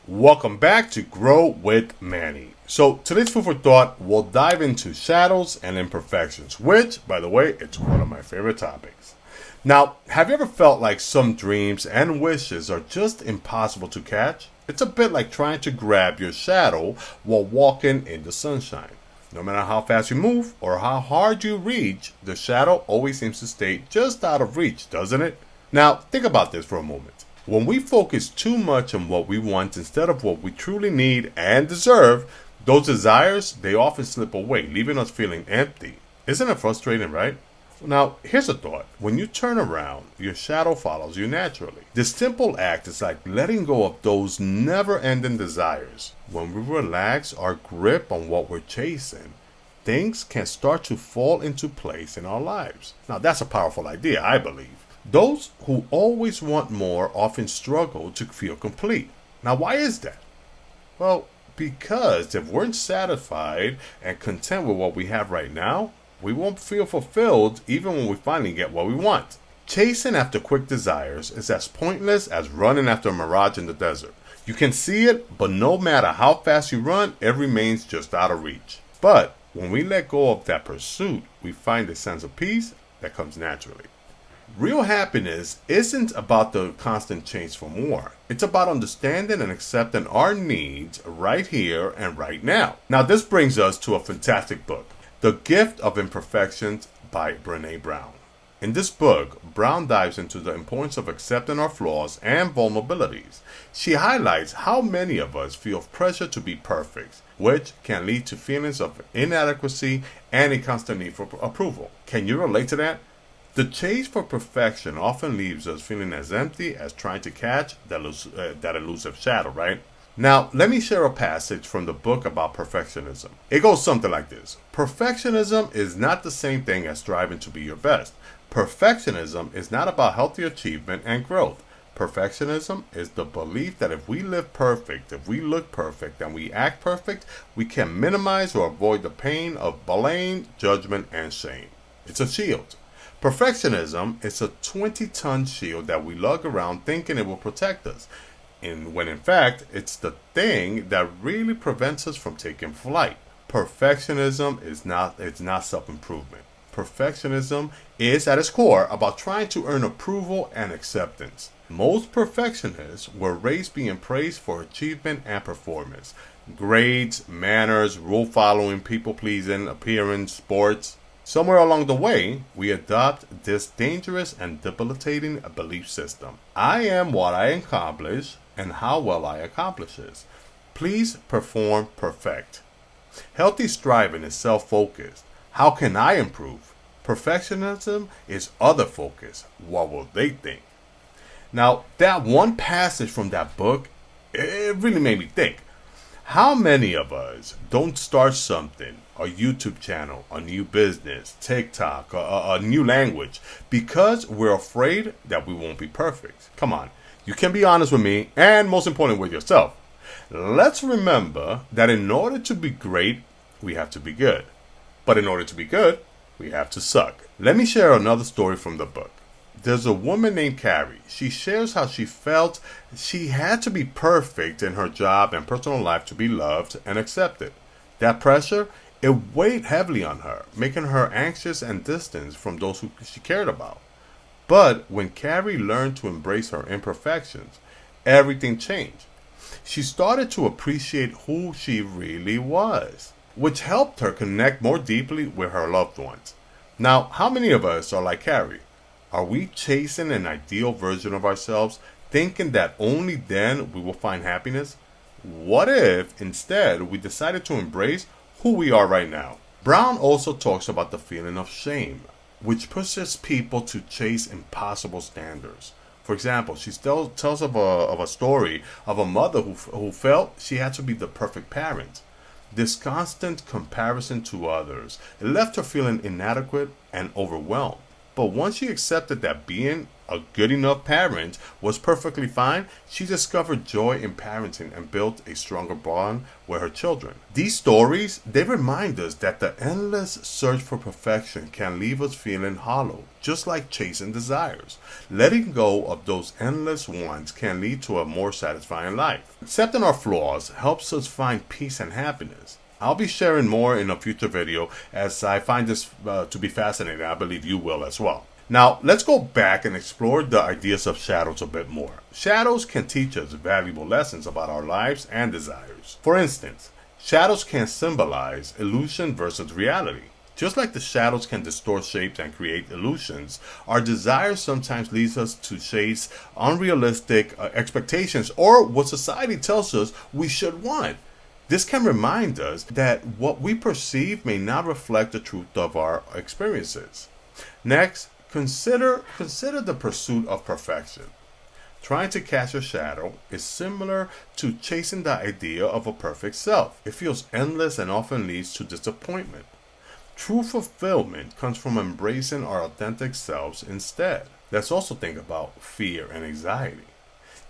Welcome back to Grow with Manny. So today's food for thought, we'll dive into shadows and imperfections, which, by the way, it's one of my favorite topics. Now, have you ever felt like some dreams and wishes are just impossible to catch? It's a bit like trying to grab your shadow while walking in the sunshine. No matter how fast you move or how hard you reach, the shadow always seems to stay just out of reach, doesn't it? Now, think about this for a moment. When we focus too much on what we want instead of what we truly need and deserve, those desires, they often slip away, leaving us feeling empty. Isn't it frustrating, right? Now, here's a thought. When you turn around, your shadow follows you naturally. This simple act is like letting go of those never-ending desires. When we relax our grip on what we're chasing, things can start to fall into place in our lives. Now, that's a powerful idea, I believe. Those who always want more often struggle to feel complete. Now, why is that? Well, because if we're satisfied and content with what we have right now, we won't feel fulfilled even when we finally get what we want. Chasing after quick desires is as pointless as running after a mirage in the desert. You can see it, but no matter how fast you run, it remains just out of reach. But when we let go of that pursuit, we find a sense of peace that comes naturally. Real happiness isn't about the constant chase for more. It's about understanding and accepting our needs right here and right now. Now, this brings us to a fantastic book, The Gift of Imperfections by Brené Brown. In this book, Brown dives into the importance of accepting our flaws and vulnerabilities. She highlights how many of us feel pressure to be perfect, which can lead to feelings of inadequacy and a constant need for approval. Can you relate to that? The chase for perfection often leaves us feeling as empty as trying to catch that elusive shadow, right? Now, let me share a passage from the book about perfectionism. It goes something like this. Perfectionism is not the same thing as striving to be your best. Perfectionism is not about healthy achievement and growth. Perfectionism is the belief that if we live perfect, if we look perfect, and we act perfect, we can minimize or avoid the pain of blame, judgment, and shame. It's a shield. Perfectionism is a 20-ton shield that we lug around thinking it will protect us, and when in fact it's the thing that really prevents us from taking flight. Perfectionism is not self-improvement. Perfectionism is at its core about trying to earn approval and acceptance. Most perfectionists were raised being praised for achievement and performance. Grades, manners, rule following, people pleasing, appearance, sports. Somewhere along the way, we adopt this dangerous and debilitating belief system. I am what I accomplish and how well I accomplish it. Please perform perfect. Healthy striving is self-focused. How can I improve? Perfectionism is other focus. What will they think? Now, that one passage from that book, it really made me think. How many of us don't start something, a YouTube channel, a new business, TikTok, a new language, because we're afraid that we won't be perfect? Come on, you can be honest with me and most importantly with yourself. Let's remember that in order to be great, we have to be good. But in order to be good, we have to suck. Let me share another story from the book. There's a woman named Carrie. She shares how she felt she had to be perfect in her job and personal life to be loved and accepted. That pressure, it weighed heavily on her, making her anxious and distant from those who she cared about. But when Carrie learned to embrace her imperfections, everything changed. She started to appreciate who she really was, which helped her connect more deeply with her loved ones. Now, how many of us are like Carrie? Are we chasing an ideal version of ourselves, thinking that only then we will find happiness? What if instead we decided to embrace who we are right now? Brown also talks about the feeling of shame, which pushes people to chase impossible standards. For example, she still tells of a story of a mother who felt she had to be the perfect parent. This constant comparison to others, it left her feeling inadequate and overwhelmed. But once she accepted that being a good enough parent, was perfectly fine, she discovered joy in parenting and built a stronger bond with her children. These stories, they remind us that the endless search for perfection can leave us feeling hollow, just like chasing desires. Letting go of those endless wants can lead to a more satisfying life. Accepting our flaws helps us find peace and happiness. I'll be sharing more in a future video as I find this to be fascinating. I believe you will as well. Now, let's go back and explore the ideas of shadows a bit more. Shadows can teach us valuable lessons about our lives and desires. For instance, shadows can symbolize illusion versus reality. Just like the shadows can distort shapes and create illusions, our desires sometimes lead us to chase unrealistic expectations or what society tells us we should want. This can remind us that what we perceive may not reflect the truth of our experiences. Next, consider the pursuit of perfection. Trying to catch a shadow is similar to chasing the idea of a perfect self. It feels endless and often leads to disappointment. True fulfillment comes from embracing our authentic selves instead. Let's also think about fear and anxiety.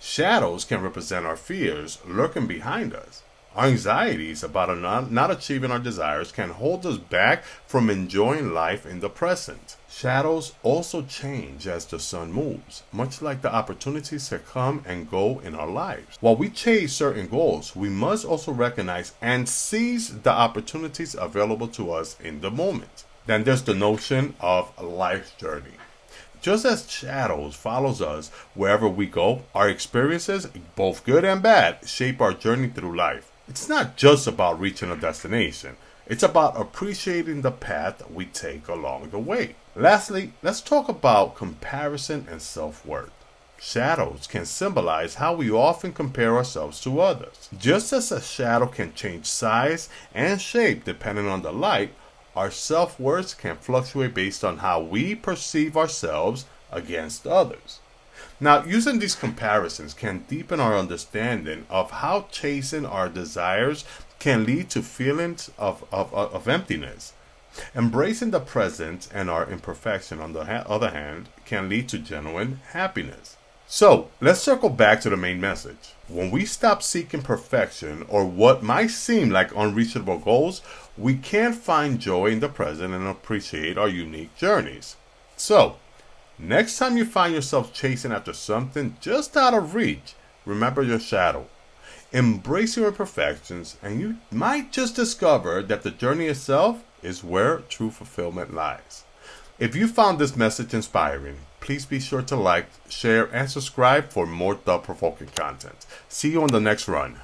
Shadows can represent our fears lurking behind us. Our anxieties about not achieving our desires can hold us back from enjoying life in the present. Shadows also change as the sun moves, much like the opportunities that come and go in our lives. While we chase certain goals, we must also recognize and seize the opportunities available to us in the moment. Then there's the notion of a life's journey. Just as shadows follows us wherever we go, our experiences, both good and bad, shape our journey through life. It's not just about reaching a destination. It's about appreciating the path we take along the way. Lastly, let's talk about comparison and self-worth. Shadows can symbolize how we often compare ourselves to others. Just as a shadow can change size and shape depending on the light, our self-worth can fluctuate based on how we perceive ourselves against others. Now, using these comparisons can deepen our understanding of how chasing our desires can lead to feelings of emptiness. Embracing the present and our imperfection, on the other hand, can lead to genuine happiness. So, let's circle back to the main message. When we stop seeking perfection or what might seem like unreachable goals, we can find joy in the present and appreciate our unique journeys. So, next time you find yourself chasing after something just out of reach, remember your shadow. Embrace your imperfections, and you might just discover that the journey itself is where true fulfillment lies. If you found this message inspiring, please be sure to like, share, and subscribe for more thought-provoking content. See you on the next run.